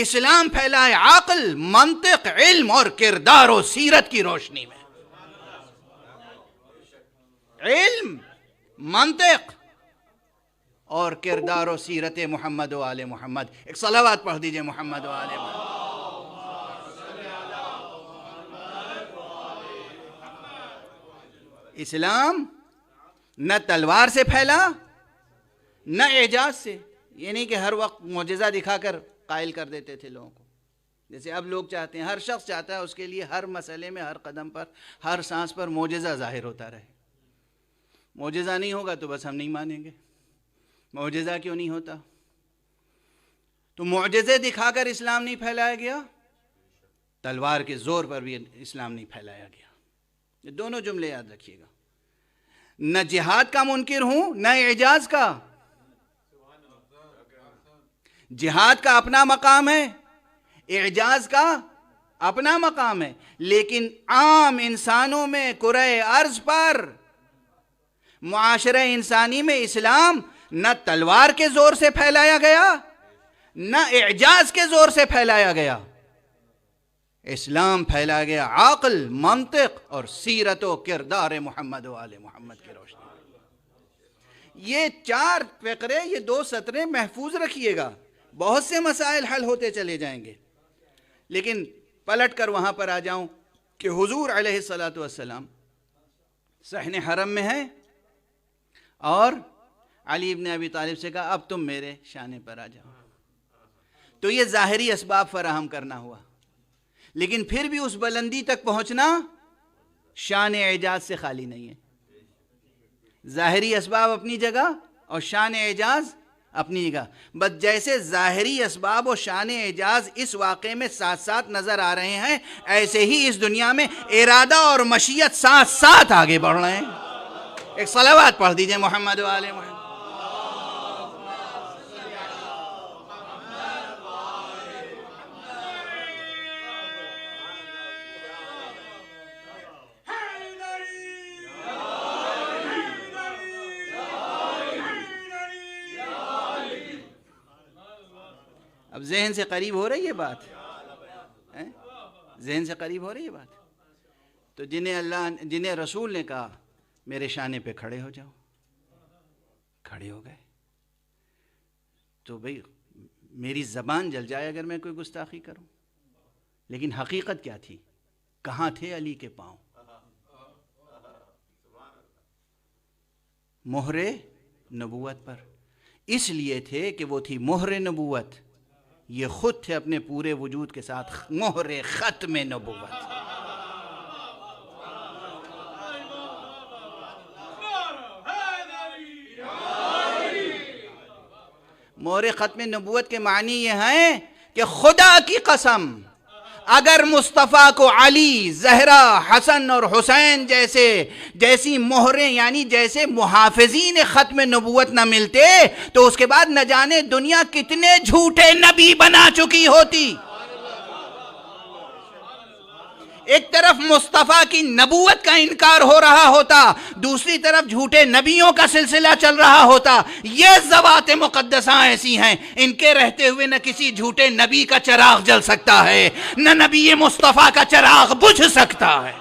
اسلام پھیلا ہے عقل، منطق، علم اور کردار و سیرت کی روشنی میں۔ علم، منطق اور کردار و سیرت محمد و آل محمد۔ ایک صلوات پڑھ دیجئے محمد و آل محمد۔ اسلام نہ تلوار سے پھیلا نہ اعجاز سے، یہ نہیں کہ ہر وقت معجزہ دکھا کر قائل کر دیتے تھے لوگوں کو، جیسے اب لوگ چاہتے ہیں، ہر شخص چاہتا ہے اس کے لیے ہر مسئلے میں، ہر قدم پر، ہر سانس پر معجزہ ظاہر ہوتا رہے۔ معجزہ نہیں ہوگا تو بس ہم نہیں مانیں گے۔ معجزہ کیوں نہیں ہوتا؟ تو معجزے دکھا کر اسلام نہیں پھیلایا گیا، تلوار کے زور پر بھی اسلام نہیں پھیلایا گیا۔ یہ دونوں جملے یاد رکھیے گا، نہ جہاد کا منکر ہوں نہ اعجاز کا۔ جہاد کا اپنا مقام ہے، اعجاز کا اپنا مقام ہے، لیکن عام انسانوں میں، کرۂ ارض پر، معاشرہ انسانی میں اسلام نہ تلوار کے زور سے پھیلایا گیا نہ اعجاز کے زور سے پھیلایا گیا۔ اسلام پھیلایا گیا عقل، منطق اور سیرت و کردار محمد و آل محمد کی روشنی۔ یہ 4 فقرے، یہ 2 سطریں محفوظ رکھیے گا، بہت سے مسائل حل ہوتے چلے جائیں گے۔ لیکن پلٹ کر وہاں پر آ جاؤں کہ حضور علیہ السلام صحن حرم میں ہیں اور علی ابن ابی طالب سے کہا اب تم میرے شانے پر آ جاؤ۔ تو یہ ظاہری اسباب فراہم کرنا ہوا، لیکن پھر بھی اس بلندی تک پہنچنا شان اعجاز سے خالی نہیں ہے۔ ظاہری اسباب اپنی جگہ اور شان اعجاز اپنی جگہ، بس جیسے ظاہری اسباب اور شان اعجاز اس واقعے میں ساتھ ساتھ نظر آ رہے ہیں، ایسے ہی اس دنیا میں ارادہ اور مشیت ساتھ ساتھ آگے بڑھ رہے ہیں۔ ایک صلوات پڑھ دیجئے محمد و آل محمد۔ اب ذہن سے قریب ہو رہی ہے بات، ذہن سے قریب ہو رہی ہے بات۔ تو جنہیں رسول نے کہا میرے شانے پہ کھڑے ہو جاؤ، کھڑے ہو گئے۔ تو بھئی میری زبان جل جائے اگر میں کوئی گستاخی کروں، لیکن حقیقت کیا تھی؟ کہاں تھے علی کے پاؤں؟ مہر نبوت پر۔ اس لیے تھے کہ وہ تھی مہر نبوت، یہ خود تھے اپنے پورے وجود کے ساتھ مہر ختم نبوت۔ مہر ختم نبوت کے معنی یہ ہیں کہ خدا کی قسم اگر مصطفیٰ کو علی، زہرا، حسن اور حسین جیسی مہریں، یعنی جیسے محافظین ختم نبوت نہ ملتے تو اس کے بعد نہ جانے دنیا کتنے جھوٹے نبی بنا چکی ہوتی۔ ایک طرف مصطفیٰ کی نبوت کا انکار ہو رہا ہوتا، دوسری طرف جھوٹے نبیوں کا سلسلہ چل رہا ہوتا۔ یہ ذوات مقدسہ ایسی ہیں، ان کے رہتے ہوئے نہ کسی جھوٹے نبی کا چراغ جل سکتا ہے، نہ نبی مصطفیٰ کا چراغ بجھ سکتا ہے۔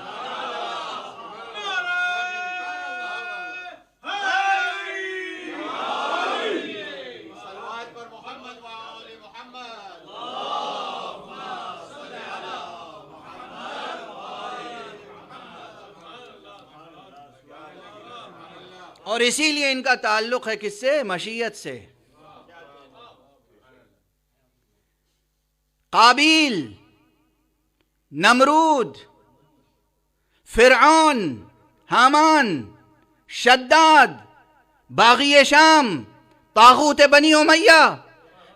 اور اسی لیے ان کا تعلق ہے کس سے؟ مشیت سے۔ قابیل، نمرود، فرعون، حامان، شداد، باغی شام، طاغوت بنی امیہ،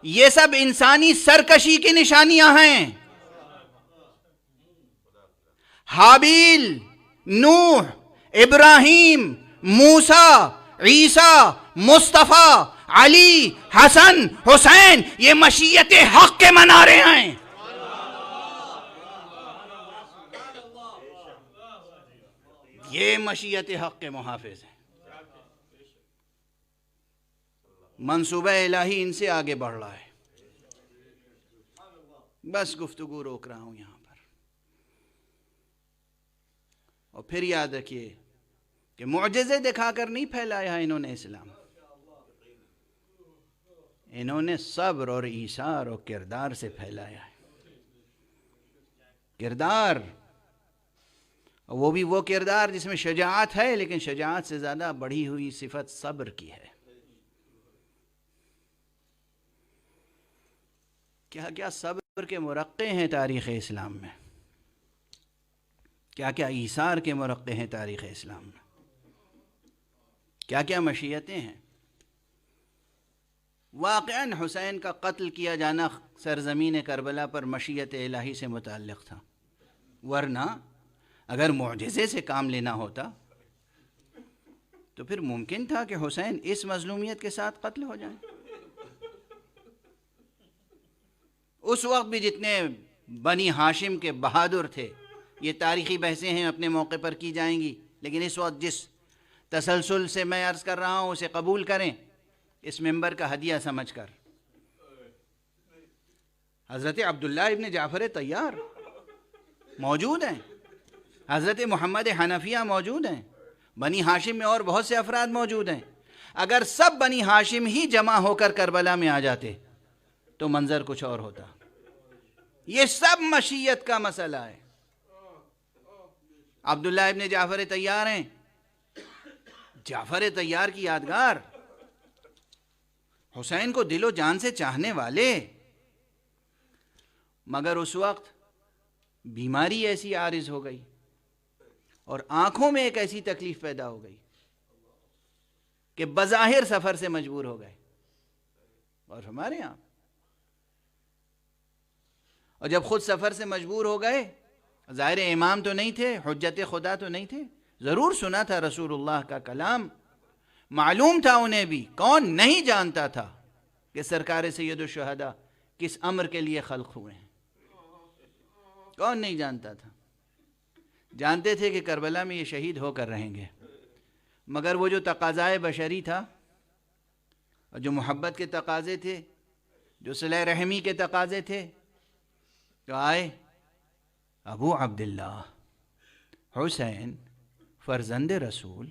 یہ سب انسانی سرکشی کی نشانیاں ہیں۔ حابیل، نوح، ابراہیم، موسیٰ، عیسیٰ، مصطفیٰ، علی، حسن، حسین، یہ مشیت حق کے منارے ہیں۔ یہ مشیت حق کے محافظ ہیں۔ منصوبہ الہی ان سے آگے بڑھ رہا ہے۔ بس گفتگو روک رہا ہوں یہاں پر. اور پھر یاد رکھیے کہ معجزے دکھا کر نہیں پھیلایا انہوں نے اسلام. انہوں نے صبر اور ایثار اور کردار سے پھیلایا ہے. کردار، وہ بھی وہ کردار جس میں شجاعت ہے، لیکن شجاعت سے زیادہ بڑھی ہوئی صفت صبر کی ہے. کیا کیا صبر کے مرقع ہیں تاریخ اسلام میں، کیا کیا ایثار کے مرقع ہیں تاریخ اسلام میں، کیا کیا مشیتیں ہیں. واقعاً حسین کا قتل کیا جانا سرزمین کربلا پر مشیت الہی سے متعلق تھا، ورنہ اگر معجزے سے کام لینا ہوتا تو پھر ممکن تھا کہ حسین اس مظلومیت کے ساتھ قتل ہو جائیں. اس وقت بھی جتنے بنی ہاشم کے بہادر تھے، یہ تاریخی بحثیں ہیں، اپنے موقع پر کی جائیں گی، لیکن اس وقت جس تسلسل سے میں عرض کر رہا ہوں اسے قبول کریں اس منبر کا ہدیہ سمجھ کر. حضرت عبداللہ ابن جعفر طیار موجود ہیں، حضرت محمد حنفیہ موجود ہیں، بنی ہاشم میں اور بہت سے افراد موجود ہیں. اگر سب بنی ہاشم ہی جمع ہو کر کربلا میں آ جاتے تو منظر کچھ اور ہوتا. یہ سب مشیت کا مسئلہ ہے. عبداللہ ابن جعفر طیار ہیں، جعفر طیار کی یادگار، حسین کو دل و جان سے چاہنے والے، مگر اس وقت بیماری ایسی عارض ہو گئی اور آنکھوں میں ایک ایسی تکلیف پیدا ہو گئی کہ بظاہر سفر سے مجبور ہو گئے. اور ہمارے یہاں اور جب خود سفر سے مجبور ہو گئے، ظاہر امام تو نہیں تھے، حجت خدا تو نہیں تھے، ضرور سنا تھا رسول اللہ کا کلام، معلوم تھا انہیں بھی. کون نہیں جانتا تھا کہ سرکار سید الشہداء کس امر کے لیے خلق ہوئے ہیں؟ کون نہیں جانتا تھا؟ جانتے تھے کہ کربلا میں یہ شہید ہو کر رہیں گے، مگر وہ جو تقاضائے بشری تھا اور جو محبت کے تقاضے تھے، جو صلہ رحمی کے تقاضے تھے، تو آئے ابو عبداللہ حسین فرزند رسول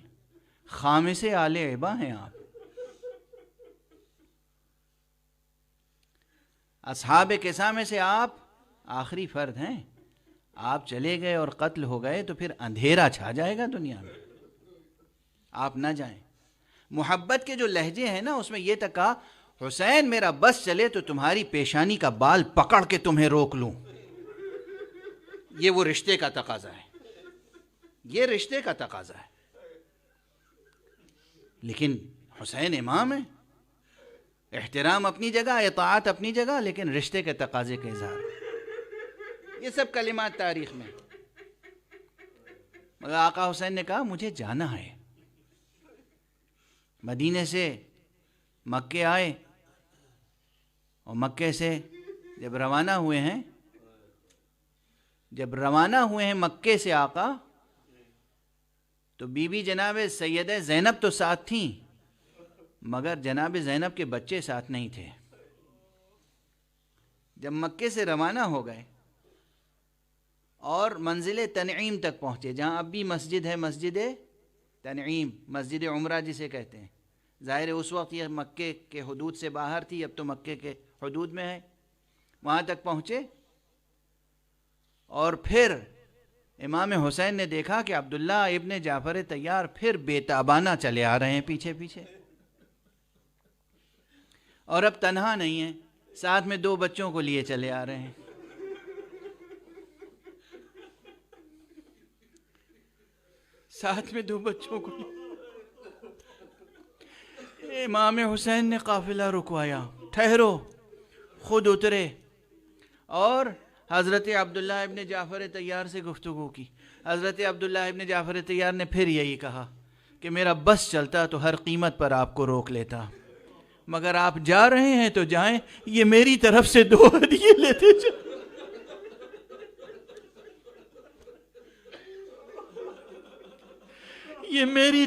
خامس آل عبا ہیں آپ، اصحاب قصہ میں سے آپ آخری فرد ہیں. آپ چلے گئے اور قتل ہو گئے تو پھر اندھیرا چھا جائے گا دنیا میں. آپ نہ جائیں. محبت کے جو لہجے ہیں نا، اس میں یہ تک کہا حسین میرا بس چلے تو تمہاری پیشانی کا بال پکڑ کے تمہیں روک لوں. یہ وہ رشتے کا تقاضا ہے، یہ رشتے کا تقاضا ہے. لیکن حسین امام ہے، احترام اپنی جگہ، اطاعت اپنی جگہ، لیکن رشتے کے تقاضے کا اظہار. یہ سب کلمات تاریخ میں. مگر آقا حسین نے کہا مجھے جانا ہے. مدینے سے مکے آئے اور مکے سے جب روانہ ہوئے ہیں مکے سے آقا، تو بی بی جناب سیدہ زینب تو ساتھ تھیں، مگر جناب زینب کے بچے ساتھ نہیں تھے. جب مکے سے روانہ ہو گئے اور منزل تنعیم تک پہنچے، جہاں اب بھی مسجد ہے، مسجد تنعیم، مسجد عمرہ جسے کہتے ہیں. ظاہر ہے اس وقت یہ مکے کے حدود سے باہر تھی، اب تو مکے کے حدود میں ہے. وہاں تک پہنچے اور پھر امام حسین نے دیکھا کہ عبداللہ ابن جعفر طیار پھر بےتابانہ چلے آ رہے ہیں پیچھے پیچھے، اور اب تنہا نہیں ہیں، ساتھ میں 2 بچوں کو لیے چلے آ رہے ہیں. ساتھ میں 2 بچوں کو. امام حسین نے قافلہ رکوایا، ٹھہرو، خود اترے اور حضرت عبداللہ ابن جعفر طیار سے گفتگو کی. حضرت عبداللہ ابن جعفر طیار نے پھر یہی کہا کہ میرا بس چلتا تو ہر قیمت پر آپ کو روک لیتا، مگر آپ جا رہے ہیں تو جائیں، یہ میری طرف سے 2 ہدیے لیتے جائیں. یہ میری